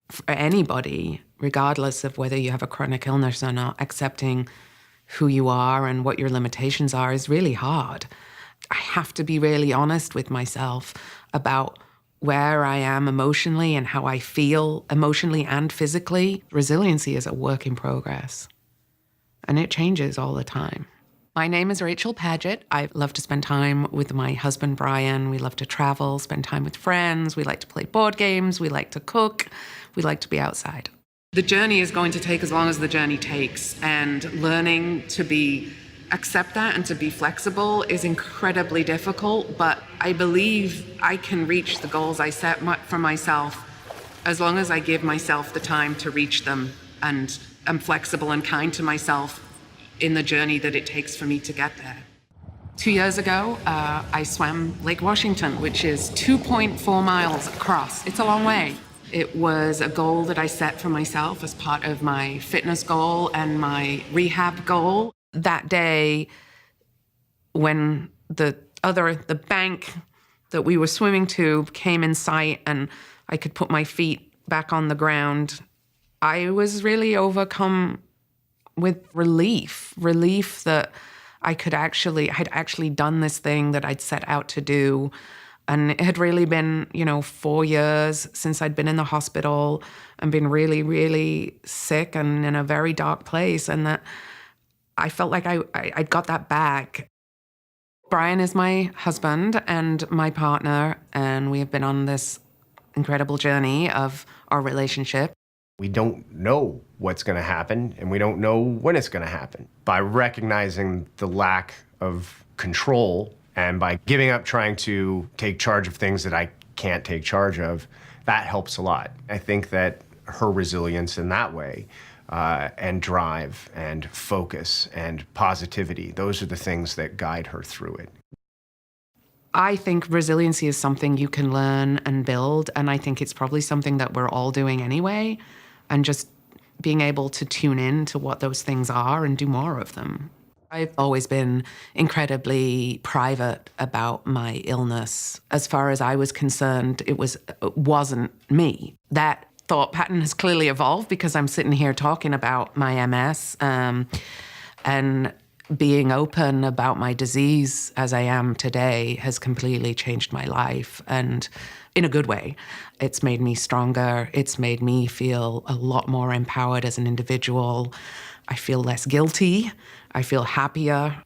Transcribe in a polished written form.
For anybody, regardless of whether you have a chronic illness or not, accepting who you are and what your limitations are is really hard. I have to be really honest with myself about where I am emotionally and how I feel emotionally and physically. Resiliency is a work in progress, and it changes all the time. My name is Rachel Paget. I love to spend time with my husband, Brian. We love to travel, spend time with friends. We like to play board games. We like to cook. We like to be outside. The journey is going to take as long as the journey takes, and learning to accept that and to be flexible is incredibly difficult, but I believe I can reach the goals I set for myself as long as I give myself the time to reach them, and I'm flexible and kind to myself in the journey that it takes for me to get there. 2 years ago, I swam Lake Washington, which is 2.4 miles across. It's a long way. It was a goal that I set for myself as part of my fitness goal and my rehab goal. That day, when the bank that we were swimming to came in sight and I could put my feet back on the ground, I was really overcome with relief that I'd actually done this thing that I'd set out to do. And it had really been, 4 years since I'd been in the hospital and been really, really sick and in a very dark place. And that I felt like I'd got that back. Brian is my husband and my partner, and we have been on this incredible journey of our relationship. We don't know what's going to happen, and we don't know when it's going to happen. By recognizing the lack of control and by giving up trying to take charge of things that I can't take charge of, that helps a lot. I think that her resilience in that way, and drive and focus and positivity, those are the things that guide her through it. I think resiliency is something you can learn and build, and I think it's probably something that we're all doing anyway, and just being able to tune in to what those things are and do more of them. I've always been incredibly private about my illness. As far as I was concerned, it wasn't me. That thought pattern has clearly evolved because I'm sitting here talking about my MS, and being open about my disease as I am today has completely changed my life, and in a good way. It's made me stronger. It's made me feel a lot more empowered as an individual. I feel less guilty. I feel happier.